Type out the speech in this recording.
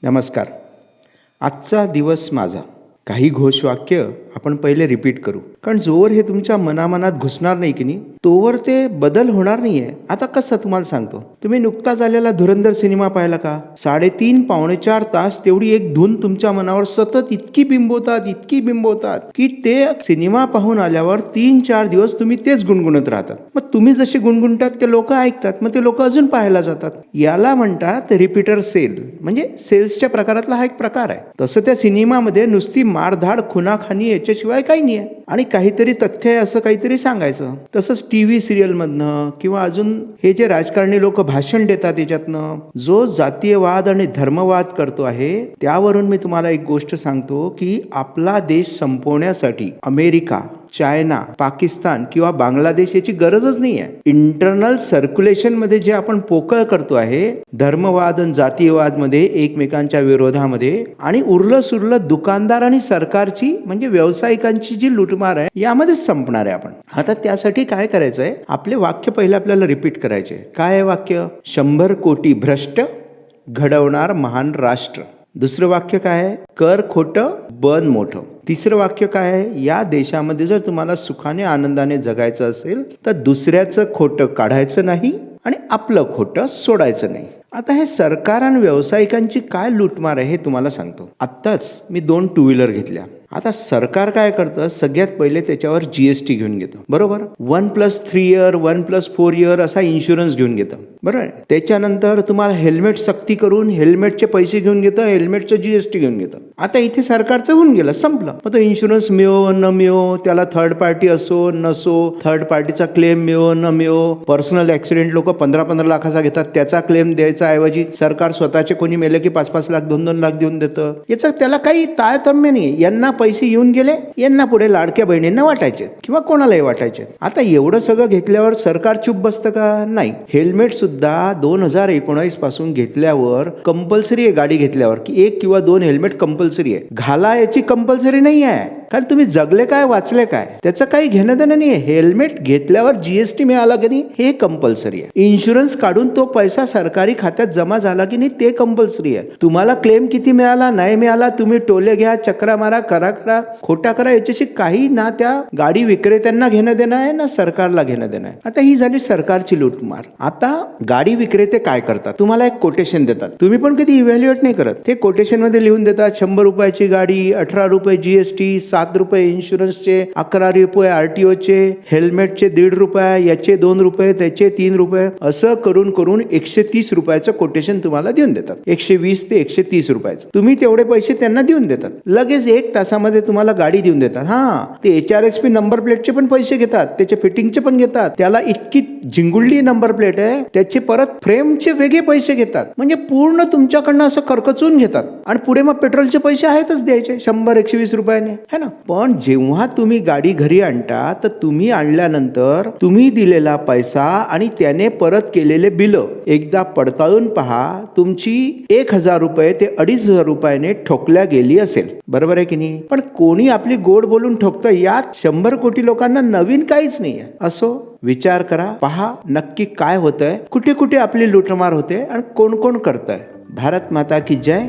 नमस्कार. आजचा दिवस माझा. काही घोषवाक्य आपण पहिले रिपीट करू, कारण जोवर हे तुमच्या मनामनात घुसणार नाही की नाही तोवर ते बदल होणार नाहीये. आता कसं तुम्हाला सांगतो, तुम्ही नुकताच आलेला धुरंधर सिनेमा पाहिला का? 3.5 पावणे 4 तास तेवढी एक धून तुमच्या मनावर सतत इतकी बिंबवतात की ते सिनेमा पाहून आल्यावर 3-4 दिवस तुम्ही तेच गुणगुणत राहतात. मग तुम्ही जसे गुणगुणतात ते लोक ऐकतात, मग ते लोक अजून पाहायला जातात. याला म्हणतात रिपीटर सेल. म्हणजे सेल्सच्या प्रकारातला हा एक प्रकार आहे. तसं त्या सिनेमामध्ये नुसती मारधाड खुनाखानी याच्याशिवाय काही नाही आहे, आणि काहीतरी तथ्य आहे असं काहीतरी सांगायचं. तसंच टीव्ही सिरियल मधनं किंवा अजून हे जे राजकारणी लोक भाषण देतात याच्यातनं जो जातीयवाद आणि धर्मवाद करतो आहे, त्यावरून मी तुम्हाला एक गोष्ट सांगतो की आपला देश संपवण्यासाठी अमेरिका, चायना, पाकिस्तान किंवा बांगलादेश याची गरजच नाही आहे. इंटरनल सर्क्युलेशन मध्ये जे आपण पोकळ करतो आहे धर्मवाद आणि जातीयवाद मध्ये एकमेकांच्या विरोधामध्ये, आणि उरलं सुरलं दुकानदार आणि सरकारची म्हणजे व्यावसायिकांची जी लुटमार आहे यामध्येच संपणार आहे आपण. आता त्यासाठी काय करायचंय, आपले वाक्य पहिले आपल्याला रिपीट करायचे. काय आहे वाक्य? 100 कोटी भ्रष्ट घडवणार महान राष्ट्र. दुसरं वाक्य काय आहे? कर खोटं बन मोठं. तिसरं वाक्य काय आहे? या देशामध्ये जर तुम्हाला सुखाने आनंदाने जगायचं असेल तर दुसऱ्याचं खोटं काढायचं नाही आणि आपलं खोटं सोडायचं नाही. आता हे सरकार आणि व्यावसायिकांची काय लूटमार आहे हे तुम्हाला सांगतो. आत्ताच मी 2 टू व्हीलर घेतल्या. आता सरकार काय करतं, सगळ्यात पहिले त्याच्यावर जीएसटी घेऊन घेतं, बरोबर. 1+3 इयर 1+4 इयर असा इन्शुरन्स घेऊन घेतं, बरोबर. त्याच्यानंतर तुम्हाला हेल्मेट सक्ती करून हेल्मेटचे पैसे घेऊन घेतं, हेल्मेटचं जीएसटी घेऊन घेतं. आता इथे सरकारचं होऊन गेलं, संपलं. मग तो इन्शुरन्स मिळो न मिळो, त्याला थर्ड पार्टी असो नसो, थर्ड पार्टीचा क्लेम मिळो न मिळो, पर्सनल ऍक्सिडेंट लोक 15-15 लाखाचा घेतात, त्याचा क्लेम द्यायचा ऐवजी सरकार स्वतःचे कोणी मेले की 5-5 लाख 2-2 लाख देऊन देतं. याचं त्याला काही तारतम्य नाही. यांना पैसे येऊन गेले, यांना पुढे लाडक्या बहिणींना वाटायचे किंवा कोणालाही वाटायचे. आता एवढं सगळं घेतल्यावर सरकार चुप बसतं का? नाही. हेल्मेट सुद्धा 2019 पासून घेतल्यावर कंपल्सरी आहे. गाडी घेतल्यावर की 1 किंवा 2 हेल्मेट कंपल्सरी आहे. घाला याची कंपल्सरी नाही आहे, कारण तुम्ही जगले काय वाचले काय त्याचं काही घेणं देणं नाही आहे. हेल्मेट घेतल्यावर जीएसटी मिळाला की नाही हे कंपल्सरी आहे. इन्शुरन्स काढून तो पैसा सरकारी खात्यात जमा झाला की नाही ते कंपल्सरी आहे. तुम्हाला क्लेम किती मिळाला नाही मिळाला, तुम्ही टोले घ्या, चक्रा मारा, करा खोटा करा, याच्याशी काही ना त्या गाडी विक्रेत्यांना घेणं देणं आहे ना सरकारला घेणं देणं आहे. आता ही झाली सरकारची लूटमार. आता गाडी विक्रेते काय करतात, तुम्हाला एक कोटेशन देतात, तुम्ही पण कधी इव्हॅल्युएट नाही करत. ते कोटेशन मध्ये लिहून देतात 100 रुपयाची गाडी, 18 रुपये जीएसटी, 7 रुपये इन्शुरन्सचे, 11 रुपये आरटीओचे, हेल्मेटचे 1.5 रुपये, याचे 2 रुपये, त्याचे 3 रुपये, असं करून करून 130 रुपयाचं कोटेशन तुम्हाला देऊन देतात. 120 ते 130 रुपयाचं तुम्ही तेवढे पैसे त्यांना देऊन देतात. लगेच 1 तासामध्ये तुम्हाला गाडी देऊन देतात. ते HRSP नंबर प्लेटचे पण पैसे घेतात, त्याचे फिटिंगचे पण घेतात. त्याला इतकी झिंगुळली नंबर प्लेट आहे, त्याचे परत फ्रेमचे वेगळे पैसे घेतात. म्हणजे पूर्ण तुमच्याकडनं असं करकचून घेतात, आणि पुढे मग पेट्रोलचे पैसे आहेतच द्यायचे 100-120 रुपयाने, है ना. पण जेव्हा तुम्ही गाडी घरी आणता तर तुम्ही आणल्यानंतर तुम्ही दिलेला पैसा आणि त्याने परत केलेले बिल एकदा पडताळून पहा. तुमची 1,000 रुपये ते 2,500 रुपयाने ठोकल्या गेली असेल, बरोबर आहे की नाही. पण कोणी आपली गोड बोलून ठोकतं, यात 100 कोटी लोकांना नवीन काहीच नाहीये. असो, विचार करा, पहा नक्की काय होतंय, कुठे कुठे आपली लूटमार होते आणि कोण कोण करतंय. भारत माता की जय.